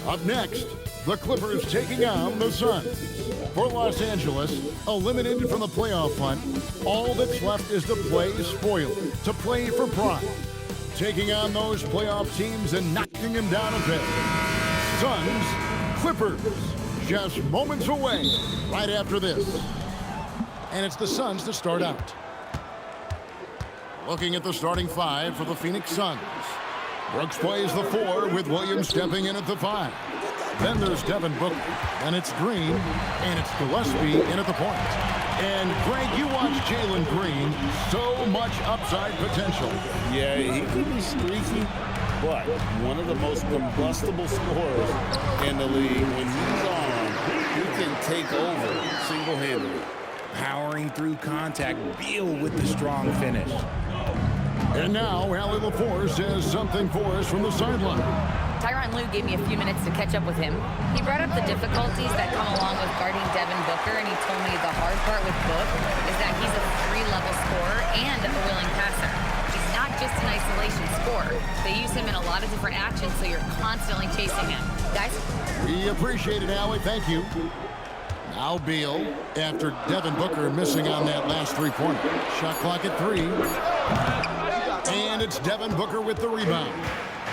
Up next, the Clippers taking on the Suns. For Los Angeles, eliminated from the playoff hunt, all that's left is to play spoiler, to play for pride. Taking on those playoff teams and knocking them down a bit. Suns, Clippers, just moments away right after this. And it's the Suns to start out. Looking at the starting five for the Phoenix Suns. Brooks plays the 4 with Williams stepping in at the 5. Then there's Devin Booker, and it's Green, and it's Gillespie in at the point. And Greg, you watch Jalen Green, so much upside potential. Yeah, he could be streaky, but one of the most combustible scorers in the league. When he's on, he can take over single-handedly. Powering through contact, Beal with the strong finish. And now, Allie LaForce says something for us from the sideline. Tyronn Lue gave me a few minutes to catch up with him. He brought up the difficulties that come along with guarding Devin Booker, and he told me the hard part with Book is that he's a 3-level scorer and a willing passer. He's not just an isolation scorer. They use him in a lot of different actions, so you're constantly chasing him. Guys? We appreciate it, Allie. Thank you. Now Beal, after Devin Booker missing on that last three-pointer. Shot clock at 3. And it's Devin Booker with the rebound.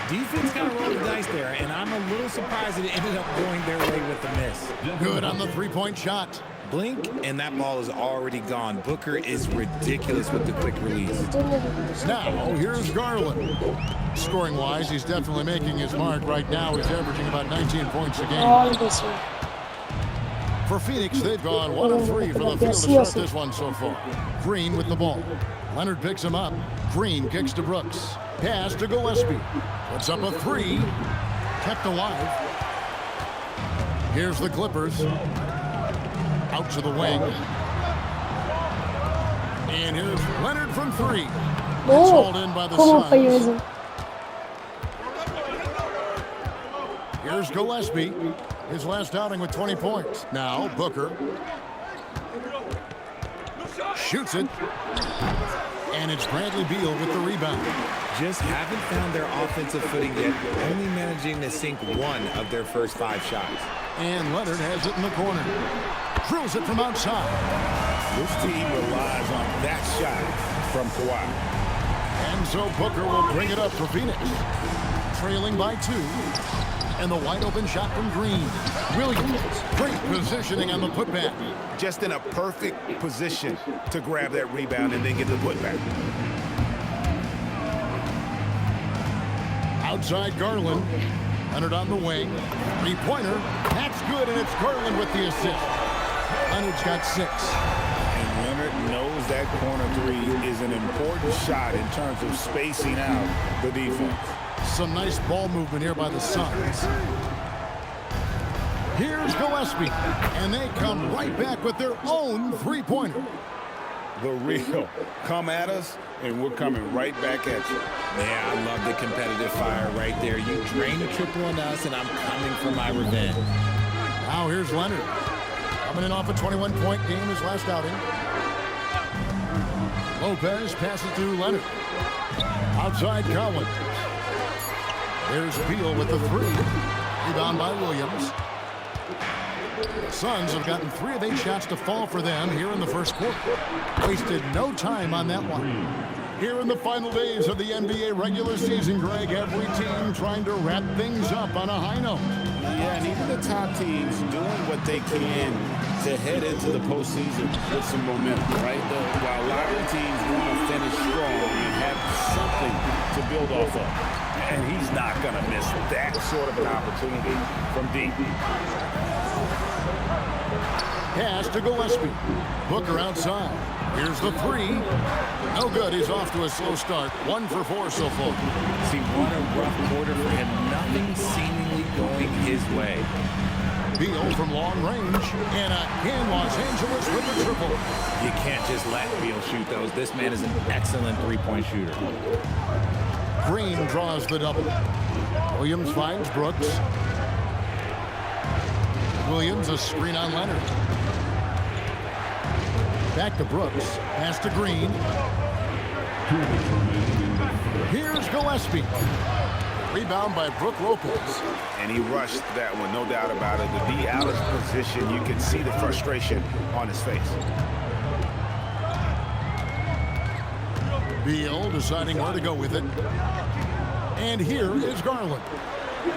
Defense got to roll the dice there, and I'm a little surprised that it ended up going their way with the miss. Good on the three-point shot. Blink, and that ball is already gone. Booker is ridiculous with the quick release. Now, here's Garland. Scoring-wise, he's definitely making his mark. Right now, he's averaging about 19 points a game. For Phoenix, they've gone 1 of 3 for the field to start this one so far. Green with the ball. Leonard picks him up. Green kicks to Brooks. Pass to Gillespie. Puts up a 3. Kept alive. Here's the Clippers. Out to the wing. And here's Leonard from 3. It's hauled in by the Suns. Here's Gillespie. His last outing with 20 points. Now, Booker. Shoots it. And it's Bradley Beal with the rebound. Just haven't found their offensive footing yet, only managing to sink 1 of their first 5 shots. And Leonard has it in the corner. Drills it from outside. This team relies on that shot from Kawhi. And so Booker will bring it up for Phoenix. Trailing by 2. And the wide open shot from Green. Williams, great positioning on the putback. Just in a perfect position to grab that rebound and then get the putback. Outside Garland. Leonard on the wing. Three-pointer. That's good, and it's Garland with the assist. Leonard's got 6. And Leonard knows that corner 3 is an important shot in terms of spacing out the defense. Some nice ball movement here by the Suns. Here's Gillespie, and they come right back with their own three-pointer. The real come at us, and we're coming right back at you. Yeah, I love the competitive fire right there. You drain a triple on us, and I'm coming for my revenge. Now here's Leonard. Coming in off a 21-point game his last outing. Lopez passes to Leonard. Outside Collins. There's Beal with the 3. Rebound by Williams. The Suns have gotten 3 of 8 shots to fall for them here in the first quarter. Wasted no time on that one. Here in the final days of the NBA regular season, Greg, every team trying to wrap things up on a high note. Yeah, and even the top teams doing what they can to head into the postseason with some momentum, right? While a lot of teams want to finish strong and have something to build off of. And he's not going to miss that sort of an opportunity from deep. Pass to Gillespie. Booker outside. Here's the 3. No good. He's off to a slow start. 1 for 4 so far. See, what a rough quarter for him. Nothing seemingly going his way. Beal from long range. And again, Los Angeles with the triple. You can't just let Beal shoot those. This man is an excellent three-point shooter. Green draws the double. Williams finds Brooks. Williams, a screen on Leonard. Back to Brooks. Pass to Green. Here's Gillespie. Rebound by Brook Lopez. And he rushed that one, no doubt about it. To be out of position, you can see the frustration on his face. Beal deciding where to go with it. And here is Garland.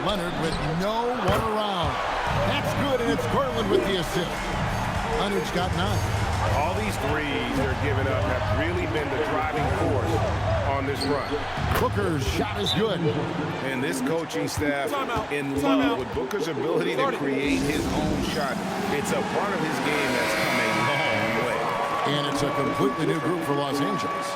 Leonard with no one around. That's good, and it's Garland with the assist. Leonard's got 9. All these threes they're giving up have really been the driving force on this run. Booker's shot is good. And this coaching staff in love with Booker's ability to create his own shot. It's a part of his game that's come a long way. And it's a completely new group for Los Angeles.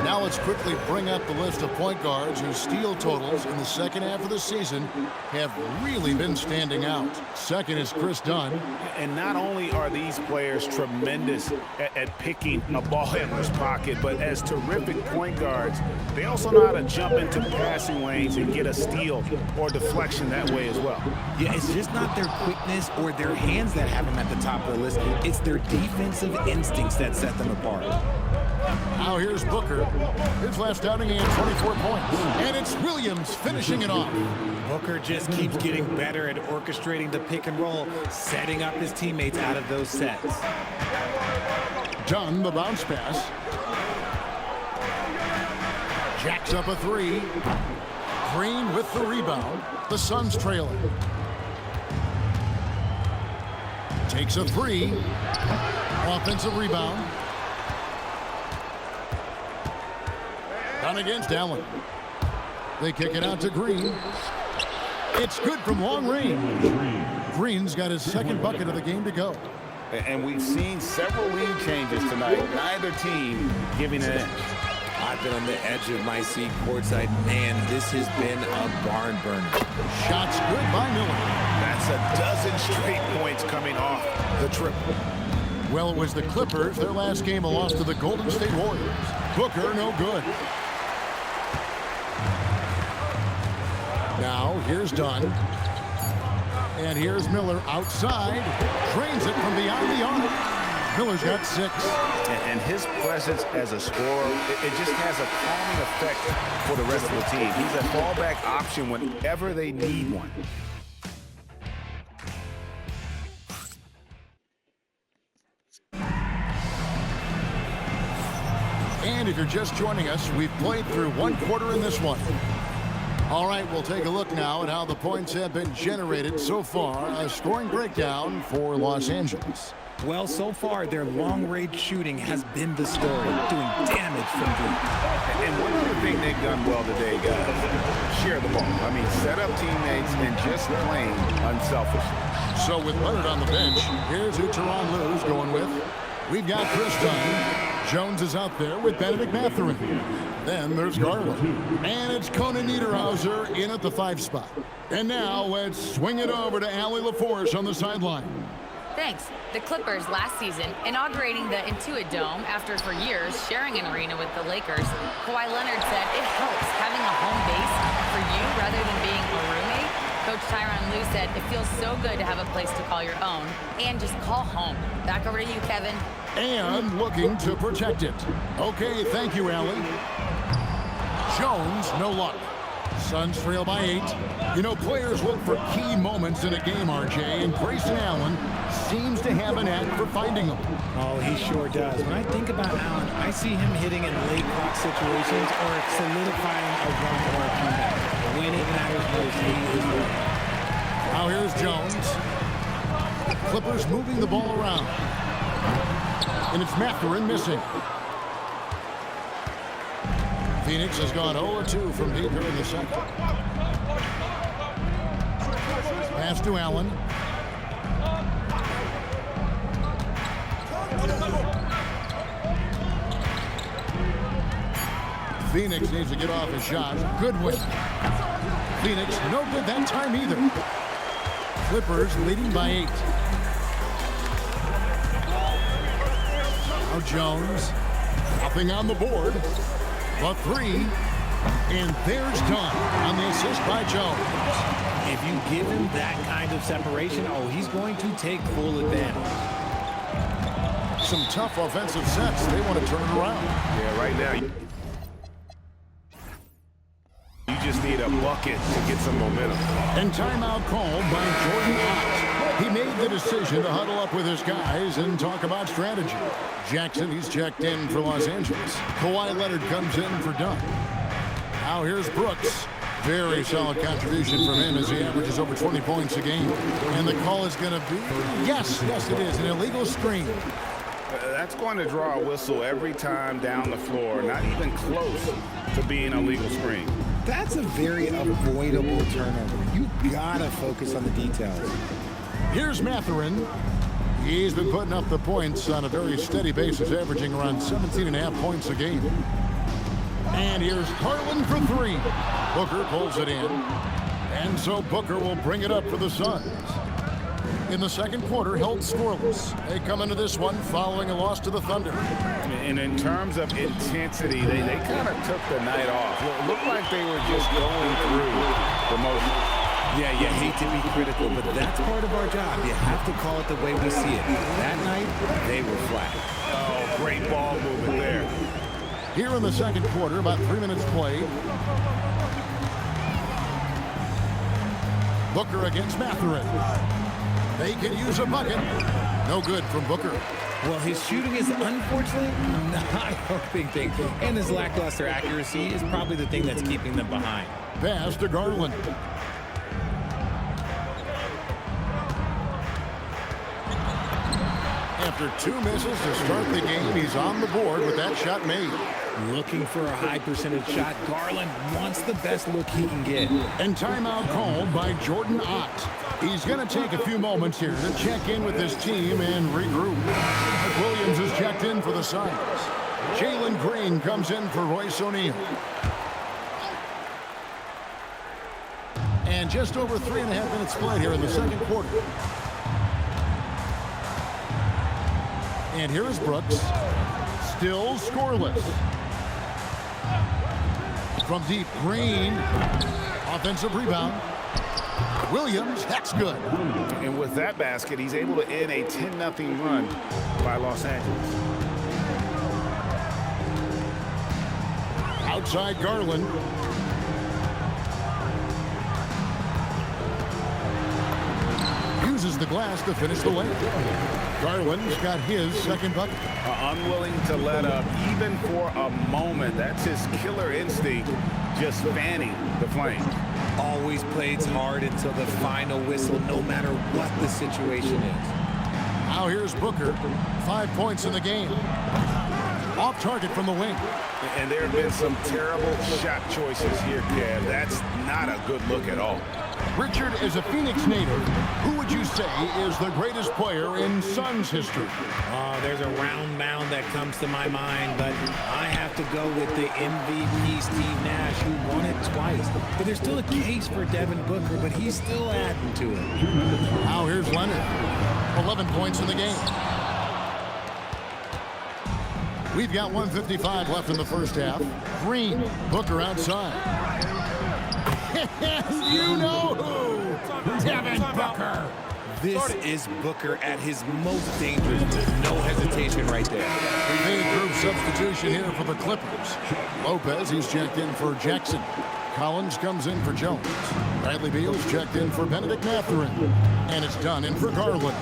Now let's quickly bring up the list of point guards whose steal totals in the second half of the season have really been standing out. Second is Chris Dunn. And not only are these players tremendous at picking a ball handler's pocket, but as terrific point guards, they also know how to jump into passing lanes and get a steal or deflection that way as well. Yeah, it's just not their quickness or their hands that have them at the top of the list. It's their defensive instincts that set them apart. Now here's Booker. His last outing, he had 24 points. And it's Williams finishing it off. Booker just keeps getting better at orchestrating the pick and roll, setting up his teammates out of those sets. Dunn, the bounce pass. Jacks up a 3. Green with the rebound. The Suns trailing. Takes a 3. Offensive rebound. Down against Allen. They kick it out to Green. It's good from long range. Green's got his second bucket of the game to go. And we've seen several lead changes tonight. Neither team giving an inch. I've been on the edge of my seat courtside. Man, this has been a barn burner. Shots good by Miller. That's a dozen straight points coming off the triple. Well, it was the Clippers. Their last game, a loss to the Golden State Warriors. Booker, no good. Now, here's Dunn. And here's Miller outside. Drains it from beyond the arc. Miller's got 6. And his presence as a scorer, it just has a calming effect for the rest of the team. He's a fallback option whenever they need one. And if you're just joining us, we've played through one quarter in this one. All right, we'll take a look now at how the points have been generated so far. A scoring breakdown for Los Angeles. Well, so far, their long-range shooting has been the story, doing damage from deep. And one other thing they've done well today, guys, share the ball. I mean, set up teammates and just playing unselfishly. So with Leonard on the bench, here's who Tyronn Lue's going with. We've got Chris Dunn. Jones is out there with Benedict Mathurin. Then there's Garland. And it's Conan Niederhauser in at the 5 spot. And now let's swing it over to Allie LaForce on the sideline. Thanks. The Clippers last season, inaugurating the Intuit Dome after for years sharing an arena with the Lakers, Kawhi Leonard said it helps having a home base for you rather than being a roommate. Coach Tyronn Lue said it feels so good to have a place to call your own and just call home. Back over to you, Kevin. And looking to protect it. Okay, thank you, Allie. Jones, no luck. Suns trail by 8. You know, players look for key moments in a game, RJ, and Grayson Allen seems to have a knack for finding them. Oh, he sure does. When I think about Allen, I see him hitting in late clock situations or solidifying a run or a comeback. When it matters most, he is there. Now here's Jones. Clippers moving the ball around. And it's Mathurin missing. Phoenix has gone 0-2 from deep here in the second. Pass to Allen. Phoenix needs to get off his shot. Goodwin. Phoenix, no good that time either. Clippers leading by 8. Now Jones. Nothing on the board. The 3, and there's Dunn on the assist by Jones. If you give him that kind of separation, oh, he's going to take full advantage. Some tough offensive sets. They want to turn it around. Yeah, right now, you just need a bucket to get some momentum. And timeout called by Jordan Ott. He made the decision to huddle up with his guys and talk about strategy. Jackson, he's checked in for Los Angeles. Kawhi Leonard comes in for Dunn. Now here's Brooks. Very solid contribution from him as he averages over 20 points a game. And the call is going to be, yes, it is, an illegal screen. That's going to draw a whistle every time down the floor. Not even close to being a legal screen. That's a very avoidable turnover. You gotta focus on the details. Here's Mathurin. He's been putting up the points on a very steady basis, averaging around 17.5 points a game. And here's Garland for three. Booker pulls it in. And so Booker will bring it up for the Suns. In the second quarter, held scoreless. They come into this one following a loss to the Thunder. And in terms of intensity, they kind of took the night off. It looked like they were just going through the motions. Yeah, you hate to be critical, but that's part of our job. You have to call it the way we see it. That night, they were flat. Oh, great ball movement there. Here in the second quarter, about 3 minutes played. Booker against Mathurin. They can use a bucket. No good from Booker. Well, his shooting is unfortunately not helping things. And his lackluster accuracy is probably the thing that's keeping them behind. Pass to Garland. After two misses to start the game, he's on the board with that shot made. Looking for a high percentage shot. Garland wants the best look he can get. And timeout called by Jordan Ott. He's going to take a few moments here to check in with his team and regroup. Williams is checked in for the Suns. Jalen Green comes in for Royce O'Neal. And just over 3.5 minutes played here in the second quarter. And here is Brooks. Still scoreless. From deep, Green. Offensive rebound. Williams, that's good. And with that basket, he's able to end a 10-0 run by Los Angeles. Outside Garland. Uses the glass to finish the layup. Garland's got his second bucket. Unwilling to let up even for a moment. That's his killer instinct, just fanning the flame. Always plays hard until the final whistle, no matter what the situation is. Now here's Booker. 5 points in the game. Off target from the wing. And there have been some terrible shot choices here, Kev. That's not a good look at all. Richard is a Phoenix native. Who would you say is the greatest player in Suns history? There's a round mound that comes to my mind, but I have to go with the MVP Steve Nash, who won it twice. But there's still a case for Devin Booker, but he's still adding to it. Now here's Leonard. 11 points in the game. We've got 1:55 left in the first half. Green, Booker outside. You know who? Devin Booker. This is Booker at his most dangerous. No hesitation right there. We made group substitution here for the Clippers. Lopez, he's checked in for Jackson. Collins comes in for Jones. Bradley Beal's checked in for Benedict Mathurin. And it's done in for Garland.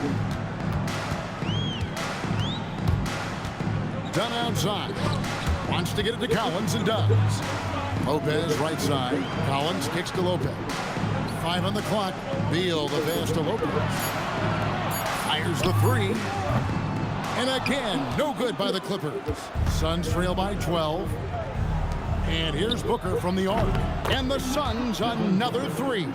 Dunn outside. Wants to get it to Collins and does. Lopez right side. Collins kicks to Lopez. 5 on the clock. Beal the pass to Lopez. Fires the three. And again, no good by the Clippers. Suns trail by 12. And here's Booker from the arc. And the Suns another three.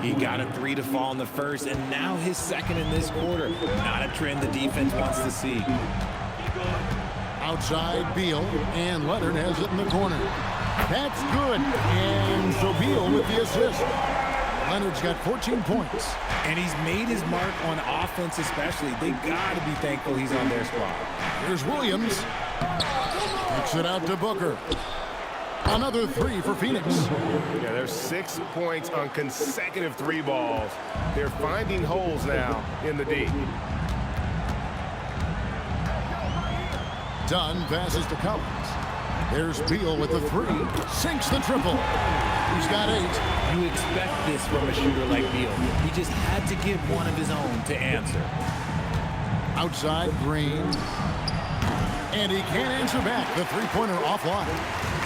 He got a 3 to fall in the first, and now his second in this quarter. Not a trend the defense wants to see. Outside Beal, and Leonard has it in the corner. That's good. And so Beal with the assist. Leonard's got 14 points. And he's made his mark on offense especially. They got to be thankful he's on their squad. Here's Williams. Kicks it out to Booker. Another three for Phoenix. Yeah, there's 6 points on consecutive three balls. They're finding holes now in the D. Dunn passes to Collins. There's Beal with the three. Sinks the triple. He's got 8. You expect this from a shooter like Beal. He just had to give one of his own to answer. Outside, Green. And he can't answer back. The three-pointer offline.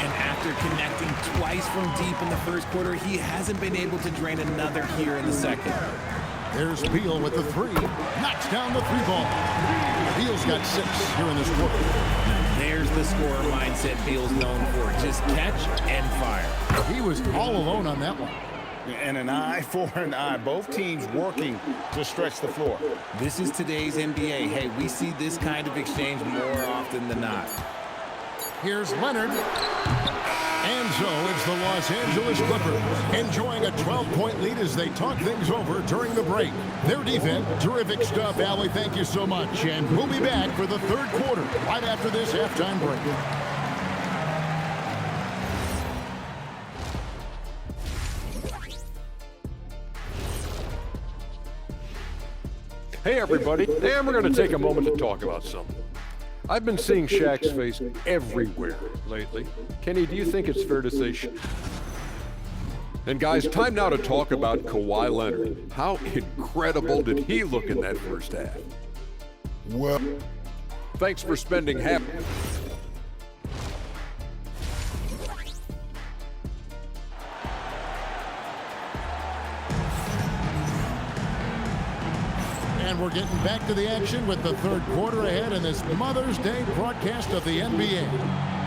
And after connecting twice from deep in the first quarter, he hasn't been able to drain another here in the second. There's Beal with the three. Knocks down the three ball. Beal's got 6 here in this quarter. There's the scorer mindset Beal's known for. Just catch and fire. He was all alone on that one. And an eye for an eye. Both teams working to stretch the floor. This is today's NBA. Hey, we see this kind of exchange more often than not. Here's Leonard. And so it's the Los Angeles Clippers enjoying a 12-point lead as they talk things over during the break. Their defense, terrific stuff, Allie. Thank you so much. And we'll be back for the third quarter right after this halftime break. Hey everybody, and we're going to take a moment to talk about something. I've been seeing Shaq's face everywhere lately. Kenny, do you think it's fair to say And guys, time now to talk about Kawhi Leonard. How incredible did he look in that first half? Well, thanks for spending half... And we're getting back to the action with the third quarter ahead in this Mother's Day broadcast of the NBA.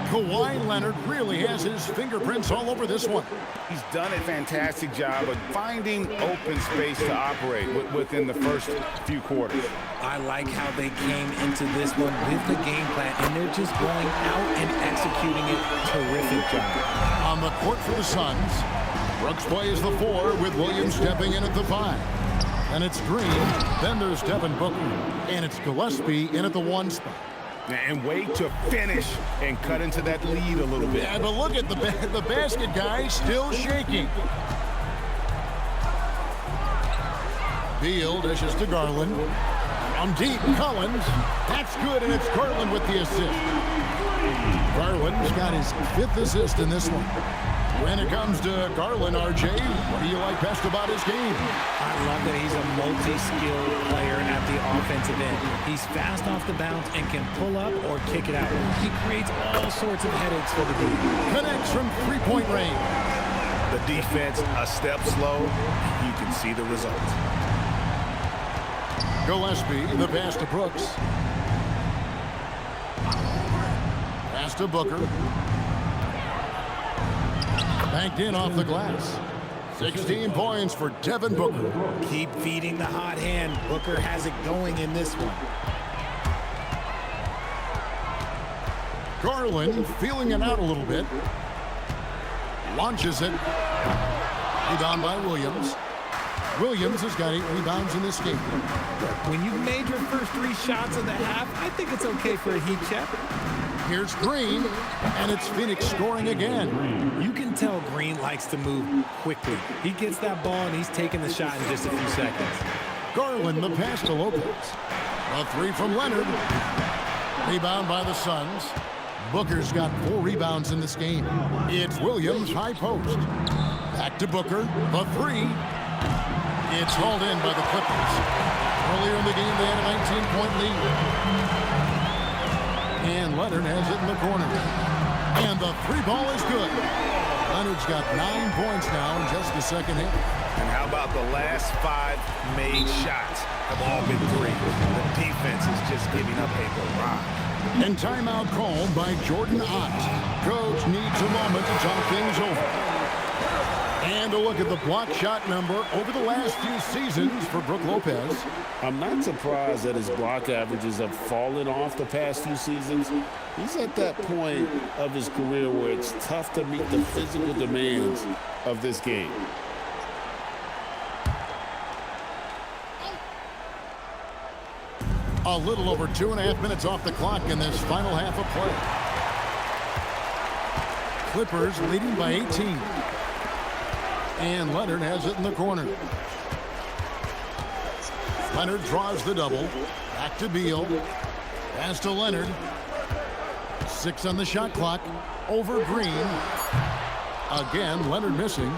Kawhi Leonard really has his fingerprints all over this one. He's done a fantastic job of finding open space to operate within the first few quarters. I like how they came into this one with the game plan, and they're just going out and executing it. Terrific job. On the court for the Suns, Brooks plays the 4 with Williams stepping in at the 5. And it's Green, then there's Devin Booker, and it's Gillespie in at the 1 spot. And wait to finish and cut into that lead a little bit. Yeah, but look at the basket guy still shaking. Beal dishes to Garland. From deep, Collins. That's good, and it's Garland with the assist. Garland's got his 5th assist in this one. When it comes to Garland, RJ, what do you like best about his game? I love that he's a multi-skilled player at the offensive end. He's fast off the bounce and can pull up or kick it out. He creates all sorts of headaches for the team. Connects from three-point range. The defense a step slow. You can see the result. Gillespie, the pass to Brooks. Pass to Booker. Banked in off the glass. 16 points for Devin Booker. Keep feeding the hot hand. Booker has it going in this one. Garland feeling it out a little bit. Launches it. Rebound by Williams. Williams has got 8 rebounds in this game. When you've made your first 3 shots of the half, I think it's okay for a heat check. Here's Green, and it's Phoenix scoring again. You can tell Green likes to move quickly. He gets that ball, and he's taking the shot in just a few seconds. Garland, the pass to Lopez. A 3 from Leonard. Rebound by the Suns. Booker's got 4 rebounds in this game. It's Williams, high post. Back to Booker, the 3. It's hauled in by the Clippers. Earlier in the game, they had a 19-point lead. And Leonard has it in the corner. And the 3 ball is good. Leonard's got 9 points now in just the second half. And how about the last 5 made shots have all been 3. The defense is just giving up a barrage. And timeout called by Jordan Ott. Coach needs a moment to talk things over. And a look at the block shot number over the last few seasons for Brook Lopez. I'm not surprised that his block averages have fallen off the past few seasons. He's at that point of his career where it's tough to meet the physical demands of this game. A little over 2.5 minutes off the clock in this final half of play. Clippers leading by 18. And Leonard has it in the corner. Leonard draws the double. Back to Beal. Pass to Leonard. 6 on the shot clock. Over Green. Again, Leonard missing.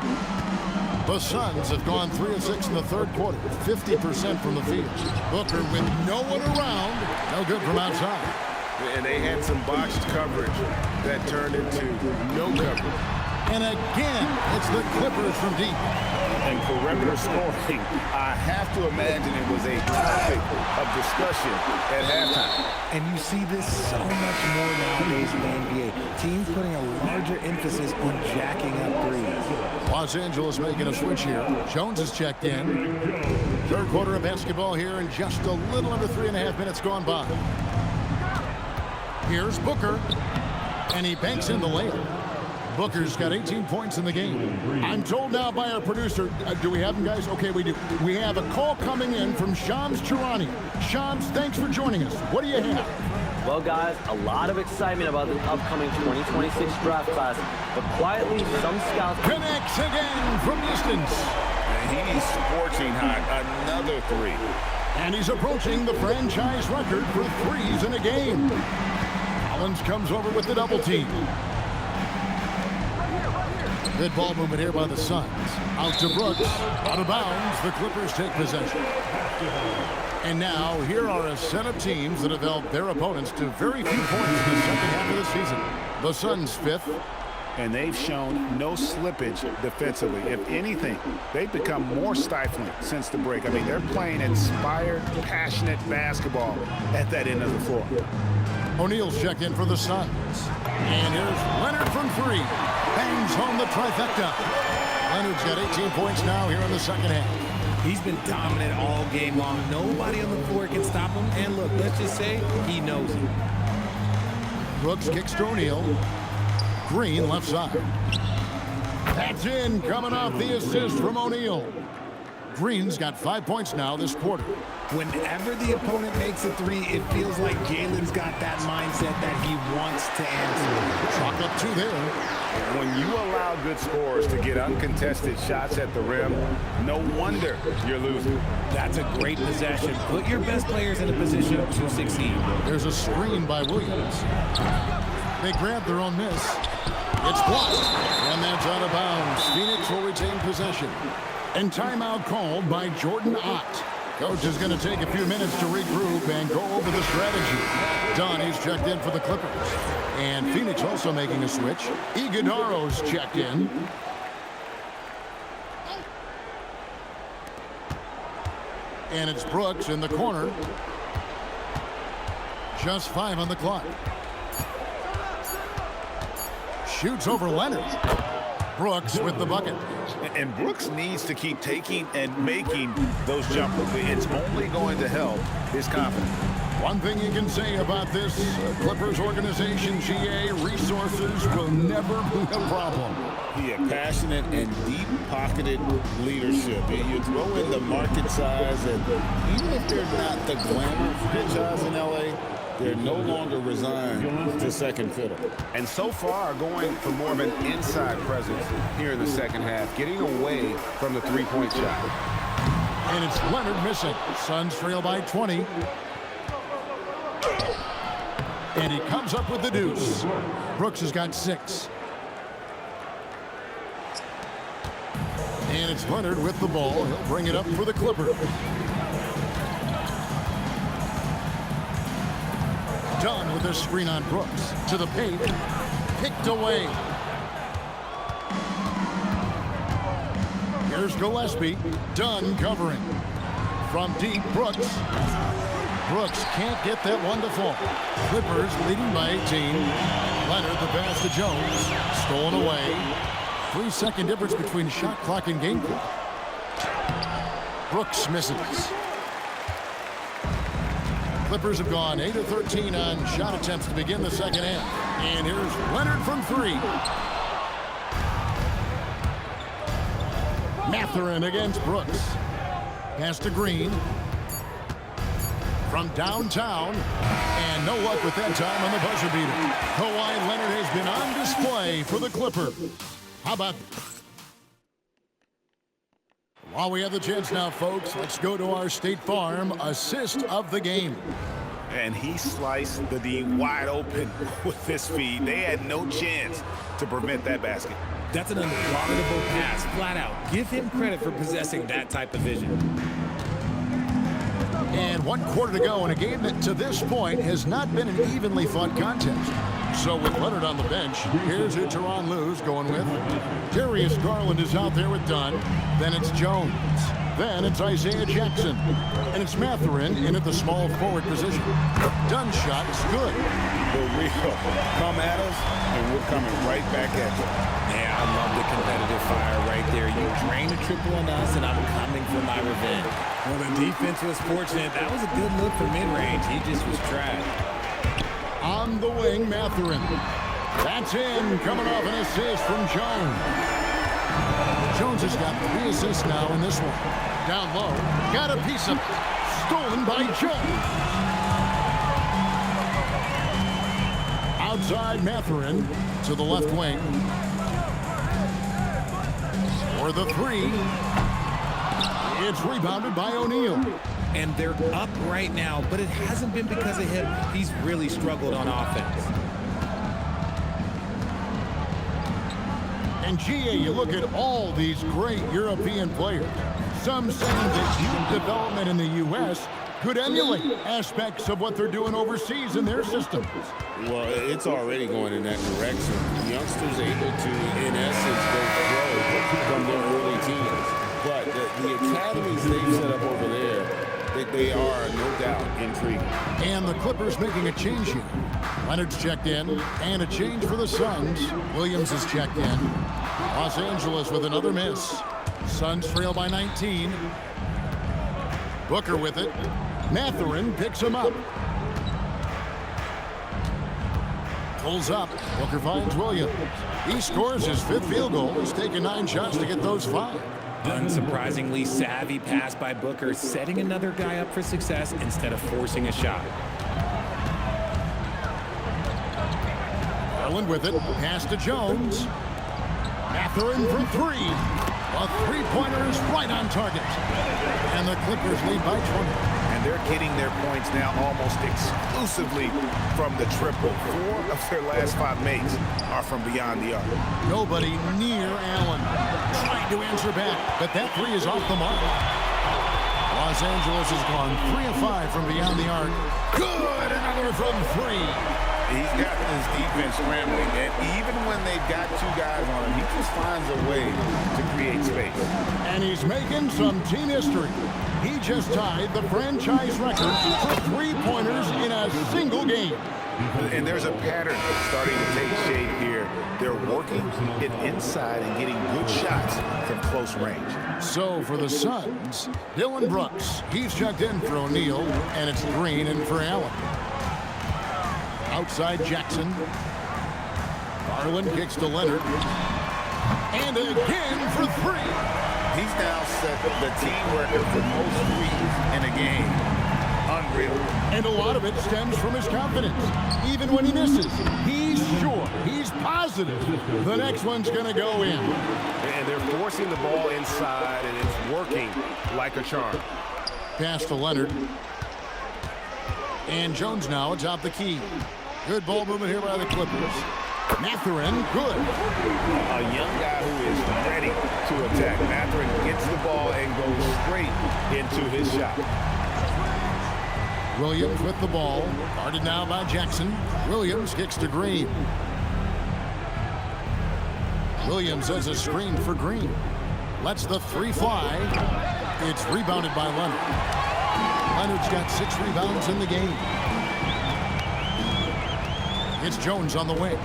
The Suns have gone 3 of 6 in the third quarter, 50% from the field. Booker with no one around, no good from outside. And they had some botched coverage that turned into no coverage. And again, it's the Clippers from deep. And perimeter scoring, I have to imagine it was a topic of discussion at halftime. And you see this so much more nowadays in the NBA. Teams putting a larger emphasis on jacking up threes. Los Angeles making a switch here. Jones has checked in. Third quarter of basketball here and just a little under 3.5 minutes gone by. Here's Booker. And he banks in the layup. Booker's got 18 points in the game. I'm told now by our producer, do we have him, guys? Okay, we do. We have a call coming in from Shams Charania. Shams, thanks for joining us. What do you have? Well, guys, a lot of excitement about the upcoming 2026 draft class, but quietly, some scouts... Connects again from distance. And he's scorching hot. Another three. And he's approaching the franchise record for threes in a game. Collins comes over with the double team. Good ball movement here by the Suns. Out to Brooks. Out of bounds. The Clippers take possession. And now, here are a set of teams that have held their opponents to very few points in the second half of the season. The Suns 5th. And they've shown no slippage defensively. If anything, they've become more stifling since the break. I mean, they're playing inspired, passionate basketball at that end of the floor. O'Neal's checked in for the Suns. And here's Leonard from 3. Bangs home the trifecta. Leonard's got 18 points now here in the second half. He's been dominant all game long. Nobody on the floor can stop him. And look, let's just say he knows it. Brooks kicks to O'Neal. Green left side. That's in, coming off the assist from O'Neal. Green's got 5 points now this quarter. Whenever the opponent makes a three, it feels like Jalen's got that mindset that he wants to answer. Chalk up 2 there. When you allow good scorers to get uncontested shots at the rim, no wonder you're losing. That's a great possession. Put your best players in a position to succeed. There's a screen by Williams. They grab their own miss. It's blocked. And that's out of bounds. Phoenix will retain possession. And timeout called by Jordan Ott. Coach is going to take a few minutes to regroup and go over the strategy. Donnie's checked in for the Clippers. And Phoenix also making a switch. Iguodaro's checked in. And it's Brooks in the corner. Just 5 on the clock. Shoots over Leonard. Brooks with the bucket. And Brooks needs to keep taking and making those jumpers. It's only going to help his confidence. One thing you can say about this Clippers organization, GA, resources will never be a problem. He had passionate and deep-pocketed leadership. You throw in the market size, and even if they're not the glamour franchise in LA, they're no longer resigned to second fiddle. And so far, going for more of an inside presence here in the second half, getting away from the three-point shot. And it's Leonard missing. Suns trail by 20. And he comes up with the deuce. Brooks has got 6. And it's Leonard with the ball. He'll bring it up for the Clippers. Dunn with a screen on Brooks. To the paint. Picked away. Here's Gillespie. Dunn covering. From deep, Brooks. Brooks can't get that one to fall. Clippers leading by 18. Leonard the pass to Jones. Stolen away. 3-second difference between shot clock and game clock. Brooks misses. Clippers have gone 8 of 13 on shot attempts to begin the second half. And here's Leonard from 3. Mathurin against Brooks. Pass to Green. From downtown. And no luck with that time on the buzzer beater. Kawhi Leonard has been on display for the Clippers. How about... While we have the chance now, folks, let's go to our State Farm assist of the game. And he sliced the D wide open with this feed. They had no chance to prevent that basket. That's an unguardable pass, flat out. Give him credit for possessing that type of vision. And 1 quarter to go in a game that to this point has not been an evenly fought contest. So with Leonard on the bench, here's who Tyronn Lue's going with. Darius Garland is out there with Dunn. Then it's Jones. Then it's Isaiah Jackson. And it's Mathurin in at the small forward position. Dunn's shot is good. The real come at us, and we're coming right back at you. Yeah, I love the competitive fire right there. You drain a triple on us, and I'm coming for my revenge. Well, the defense was fortunate. That was a good look for mid-range. He just was trash. On the wing, Mathurin. That's in, coming off an assist from Jones. Jones has got 3 assists now in this one. Down low, got a piece of it. Stolen by Jones. Outside Mathurin to the left wing. For the 3. It's rebounded by O'Neal. And they're up right now, but it hasn't been because of him. He's really struggled on offense. And GA, you look at all these great European players. Some saying that youth development in the U.S. could emulate aspects of what they're doing overseas in their systems. Well, it's already going in that direction. Youngsters able to, in essence, go pro from their early teens. But the academies they've set up over there, they are, no doubt, intriguing. And the Clippers making a change here. Leonard's checked in, and a change for the Suns. Williams is checked in. Los Angeles with another miss. Suns trail by 19. Booker with it. Mathurin picks him up. Pulls up. Booker finds Williams. He scores his 5th field goal. He's taken 9 shots to get those 5. Unsurprisingly savvy pass by Booker, setting another guy up for success instead of forcing a shot. Garland with it. Pass to Jones. Mathurin for 3. A 3-pointer is right on target. And the Clippers lead by 20. And they're getting their points now almost exclusively from the triple. 4 of their last 5 makes are from beyond the arc. Nobody near Allen. Trying to answer back, but that 3 is off the mark. Los Angeles has gone 3 of 5 from beyond the arc. Good, another from 3. He's got his defense scrambling, and even when they've got 2 guys on him, he just finds a way to create space. And he's making some team history. He just tied the franchise record for 3-pointers in a single game. And there's a pattern starting to take shape here. They're working it inside and getting good shots from close range. So for the Suns, Dylan Brooks. He's checked in for O'Neal, and it's Green in for Allen. Outside Jackson. Garland kicks to Leonard. And again for 3. He's now set the team record for most threes in a game. Unreal. And a lot of it stems from his confidence. Even when he misses, he's sure, he's positive the next one's going to go in. And they're forcing the ball inside, and it's working like a charm. Pass to Leonard. And Jones now atop the key. Good ball movement here by the Clippers. Mathurin, good. A young guy who is ready to attack. Mathurin gets the ball and goes straight into his shot. Williams with the ball. Guarded now by Jackson. Williams kicks to Green. Williams has a screen for Green. Lets the 3 fly. It's rebounded by Leonard. Leonard's got 6 rebounds in the game. It's Jones on the wing.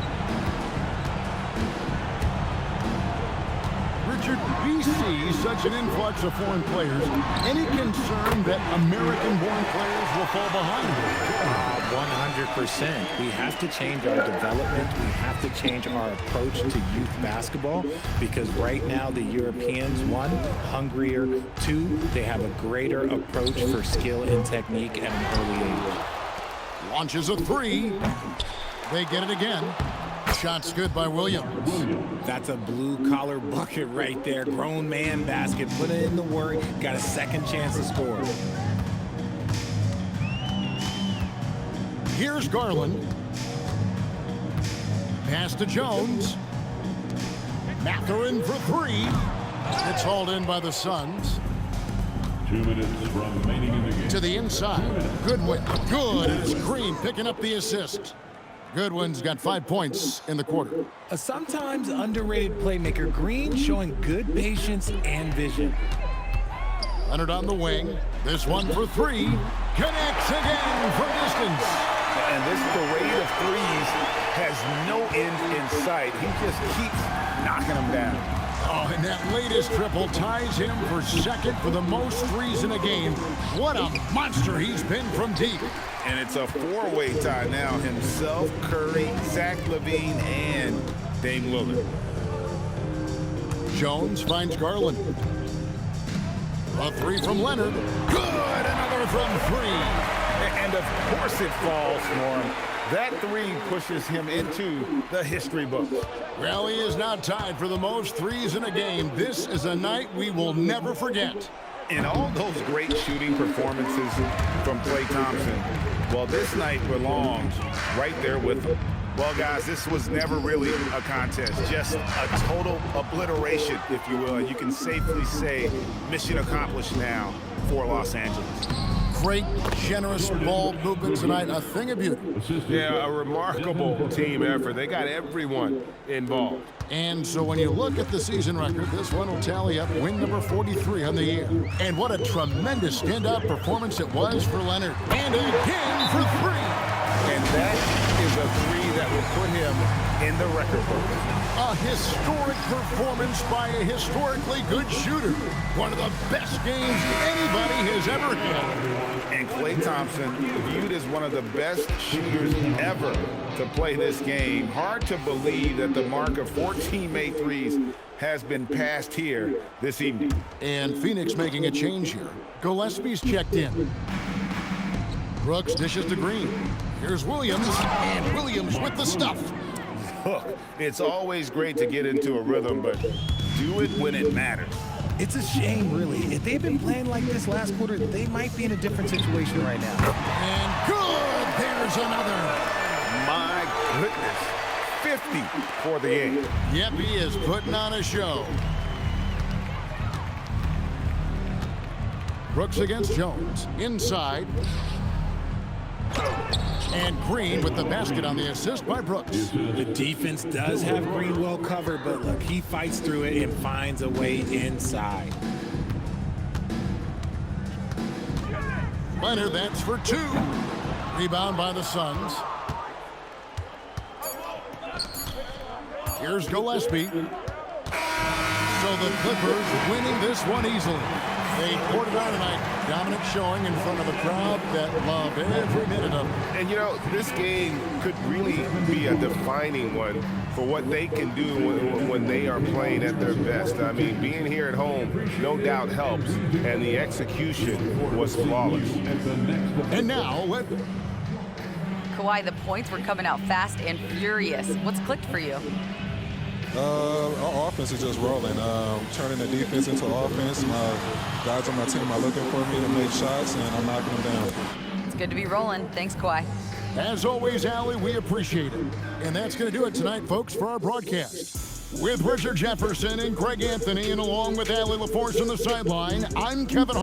Richard, we see such an influx of foreign players. Any concern that American-born players will fall behind? 100%. We have to change our development. We have to change our approach to youth basketball because right now the Europeans, 1, hungrier, 2, they have a greater approach for skill and technique at an early age. Launches a 3. They get it again. Shot's good by Williams. That's a blue-collar bucket right there. Grown man basket. Put it in the work. Got a second chance to score. Here's Garland. Pass to Jones. Mathurin for three. It's hauled in by the Suns. 2 minutes remaining in the game. To the inside. Goodwin. Good. And it's Green picking up the assist. Goodwin's got 5 points in the quarter. A sometimes underrated playmaker, Green showing good patience and vision. Leonard on the wing. This one for three. Connects again for distance. And this parade of threes has no end in sight. He just keeps knocking them down. Oh, and that latest triple ties him for second for the most threes in a game. What a monster he's been from deep. And it's a four-way tie now. Himself, Curry, Zach LaVine, and Dame Lillard. Jones finds Garland. A three from Leonard. Good! Another from three. And of course it falls for him. That three pushes him into the history books. Well, he is now tied for the most threes in a game. This is a night we will never forget. In all those great shooting performances from Klay Thompson, well, this night belongs right there with him. Well, guys, this was never really a contest, just a total obliteration, if you will. And you can safely say mission accomplished now for Los Angeles. Great, generous ball movement tonight. A thing of beauty. Yeah, a remarkable team effort. They got everyone involved. And so when you look at the season record, this one will tally up win number 43 on the year. And what a tremendous standout performance it was for Leonard. And again for three. And that is a three that will put him in the record book. A historic performance by a historically good shooter. One of the best games anybody has ever had. And Klay Thompson, viewed as one of the best shooters ever to play this game. Hard to believe that the mark of 14 made threes has been passed here this evening. And Phoenix making a change here. Gillespie's checked in. Brooks dishes to Green. Here's Williams, and Williams with the stuff. Look, it's always great to get into a rhythm, but do it when it matters. It's a shame, really. If they'd been playing like this last quarter, they might be in a different situation right now. And good! There's another. My goodness. 50 for the game. Yep, he is putting on a show. Brooks against Jones. Inside. And Green with the basket on the assist by Brooks. The defense does have Green well covered, but look, he fights through it and finds a way inside. Leonard, that's for two. Rebound by the Suns. Here's Gillespie. So the Clippers winning this one easily. They poured it on tonight. Dominant showing in front of a crowd that loved every minute of it. And, you know, this game could really be a defining one for what they can do when they are playing at their best. I mean, being here at home no doubt helps, and the execution was flawless. And now, Kawhi, the points were coming out fast and furious. What's clicked for you? Our offense is just rolling. Turning the defense into offense. My guys on my team are looking for me to make shots, and I'm knocking them down. It's good to be rolling. Thanks, Kawhi. as always, Allie, we appreciate it. And that's going to do it tonight, folks, for our broadcast. With Richard Jefferson and Greg Anthony, and along with Allie LaForce on the sideline, I'm Kevin